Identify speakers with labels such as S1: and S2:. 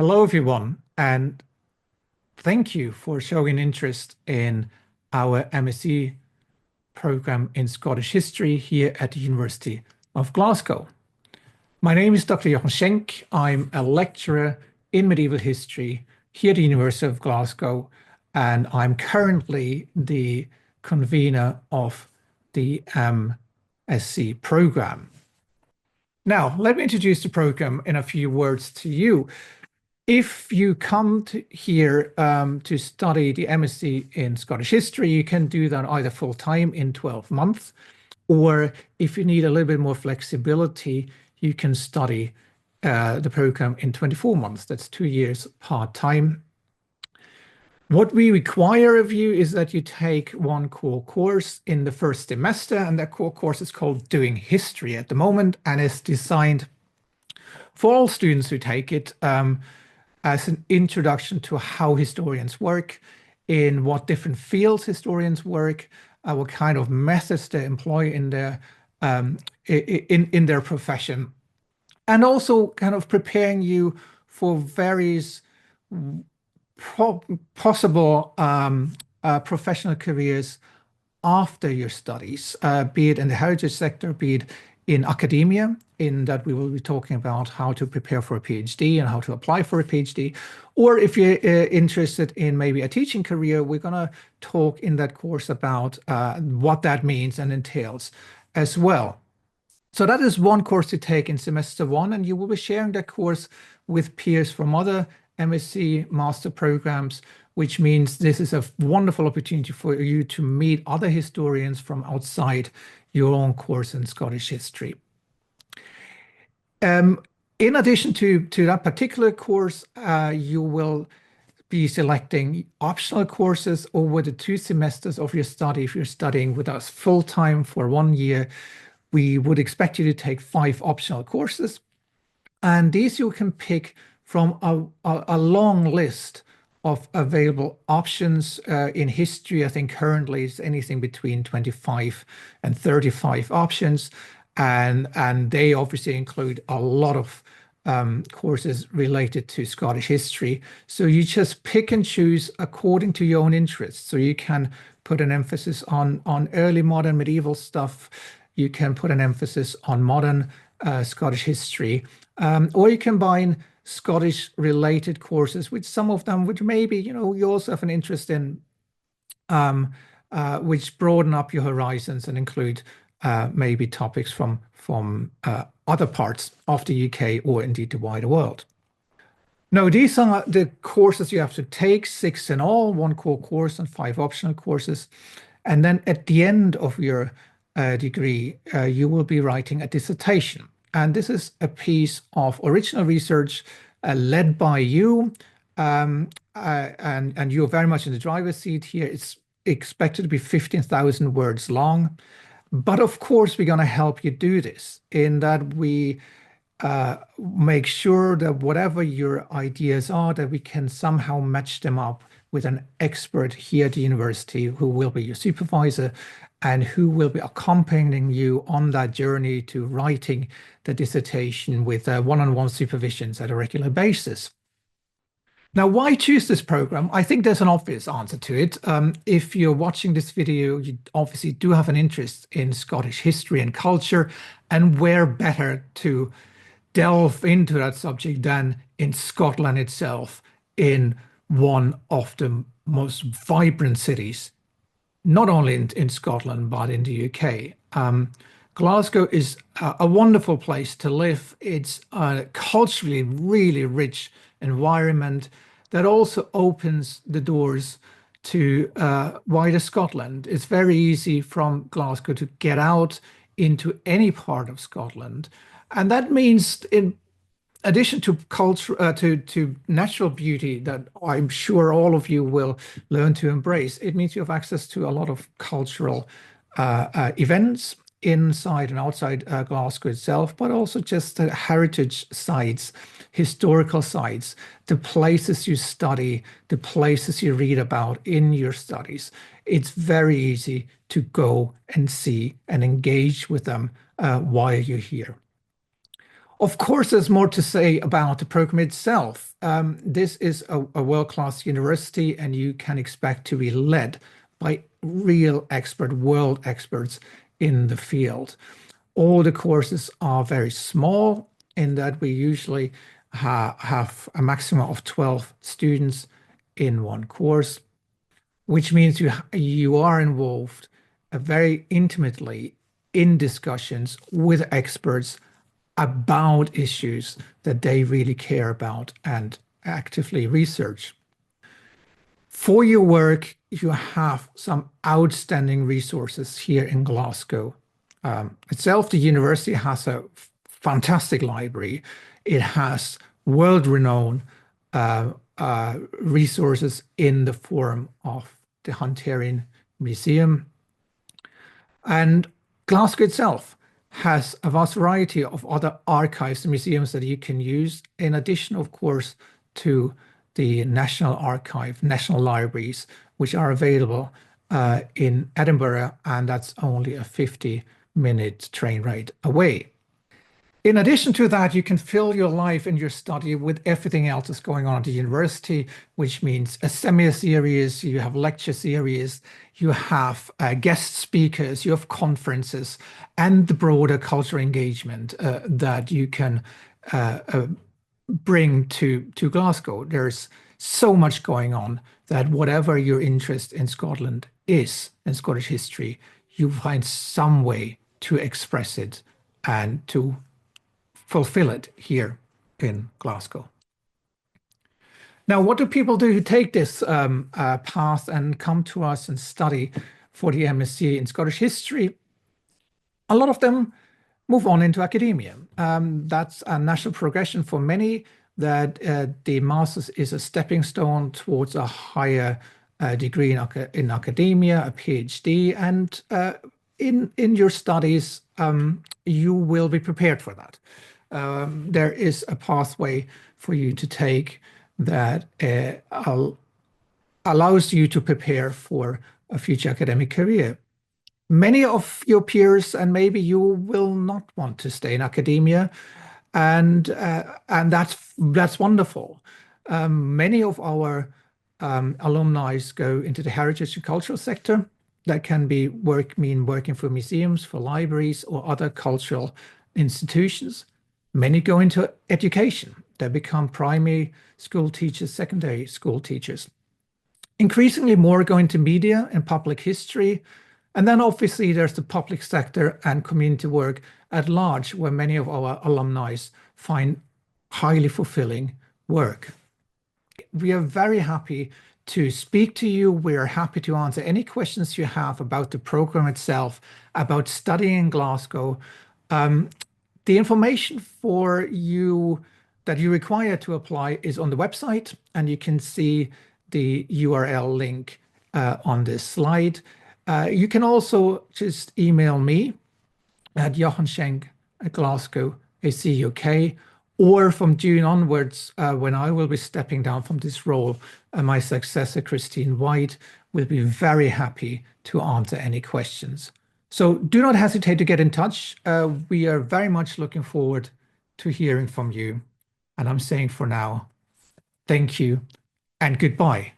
S1: Hello, everyone, and thank you for showing interest in our MSc program in Scottish History here at the University of Glasgow. My name is Dr. Jochen Schenk. I'm a lecturer in medieval history here at the University of Glasgow, and I'm currently the convener of the MSc program. Now, let me introduce the program in a few words to you. If you come here to study the MSc in Scottish History, you can do that either full-time in 12 months, or if you need a little bit more flexibility, you can study the program in 24 months. That's 2 years part-time. What we require of you is that you take one core course in the first semester, and that core course is called Doing History at the moment, and is designed for all students who take it as an introduction to how historians work, in what different fields historians work, what kind of methods they employ in their profession, and also kind of preparing you for various possible professional careers after your studies, be it in the heritage sector, be it in academia, in that we will be talking about how to prepare for a PhD and how to apply for a PhD. Or if you're interested in maybe a teaching career, we're going to talk in that course about what that means and entails as well. So that is one course to take in semester one, and you will be sharing that course with peers from other MSc master programs, which means this is a wonderful opportunity for you to meet other historians from outside your own course in Scottish history. In addition to that particular course, you will be selecting optional courses over the 2 semesters of your study. If you're studying with us full-time for 1 year, we would expect you to take 5 optional courses. And these you can pick from a long list of available options in history. I think currently it's anything between 25 and 35 options. And they obviously include a lot of courses related to Scottish history. So you just pick and choose according to your own interests. So you can put an emphasis on early modern medieval stuff. You can put an emphasis on modern Scottish history, or you combine Scottish related courses with some of them, which maybe, you also have an interest in, which broaden up your horizons and include maybe topics from other parts of the UK or indeed the wider world. Now, these are the courses you have to take, 6 in all, 1 core course and 5 optional courses. And then at the end of your degree, you will be writing a dissertation. And this is a piece of original research led by you, and you're very much in the driver's seat here. It's expected to be 15,000 words long. But of course, we're going to help you do this in that we make sure that whatever your ideas are, that we can somehow match them up with an expert here at the university who will be your supervisor and who will be accompanying you on that journey to writing the dissertation with one-on-one supervisions at a regular basis. Now, why choose this program? I think there's an obvious answer to it. If you're watching this video, you obviously do have an interest in Scottish history and culture, and where better to delve into that subject than in Scotland itself, in one of the most vibrant cities, not only in Scotland, but in the UK. Glasgow is a wonderful place to live. It's a culturally really rich environment that also opens the doors to wider Scotland. It's very easy from Glasgow to get out into any part of Scotland. And that means, in addition to culture, to natural beauty that I'm sure all of you will learn to embrace, it means you have access to a lot of cultural events inside and outside Glasgow itself, but also just the heritage sites, historical sites, the places you study, the places you read about in your studies. It's very easy to go and see and engage with them while you're here. Of course, there's more to say about the program itself. This is a world-class university, and you can expect to be led by real world experts in the field. All the courses are very small in that we usually have a maximum of 12 students in one course, which means you are involved very intimately in discussions with experts about issues that they really care about and actively research. For your work, you have some outstanding resources here in Glasgow. Itself, the university has a fantastic library. It has world-renowned resources in the form of the Hunterian Museum. And Glasgow itself has a vast variety of other archives and museums that you can use, in addition, of course, to the National Archive, National Libraries, which are available in Edinburgh, and that's only a 50-minute train ride away. In addition to that, you can fill your life and your study with everything else that's going on at the university, which means a seminar series, you have lecture series, you have guest speakers, you have conferences, and the broader cultural engagement that you can bring to Glasgow. There's so much going on that whatever your interest in Scotland is, in Scottish history, you find some way to express it and to fulfill it here in Glasgow. Now, what do people do who take this path and come to us and study for the MSc in Scottish history? A lot of them move on into academia. That's a natural progression for many, that the master's is a stepping stone towards a higher degree in academia, a PhD, and in your studies, you will be prepared for that. There is a pathway for you to take that allows you to prepare for a future academic career. Many of your peers, and maybe you will not want to stay in academia, and that's wonderful. Many of our alumni go into the heritage and cultural sector. That can mean working for museums, for libraries, or other cultural institutions. Many go into education. They become primary school teachers, secondary school teachers. Increasingly more go into media and public history. And then obviously there's the public sector and community work at large, where many of our alumni find highly fulfilling work. We are very happy to speak to you. We are happy to answer any questions you have about the program itself, about studying in Glasgow. The information for you that you require to apply is on the website, and you can see the URL link on this slide. You can also just email me at johanschenk@glasgow.ac.uk, or from June onwards, when I will be stepping down from this role, my successor, Christine White, will be very happy to answer any questions. So do not hesitate to get in touch. We are very much looking forward to hearing from you. And I'm saying for now, thank you and goodbye.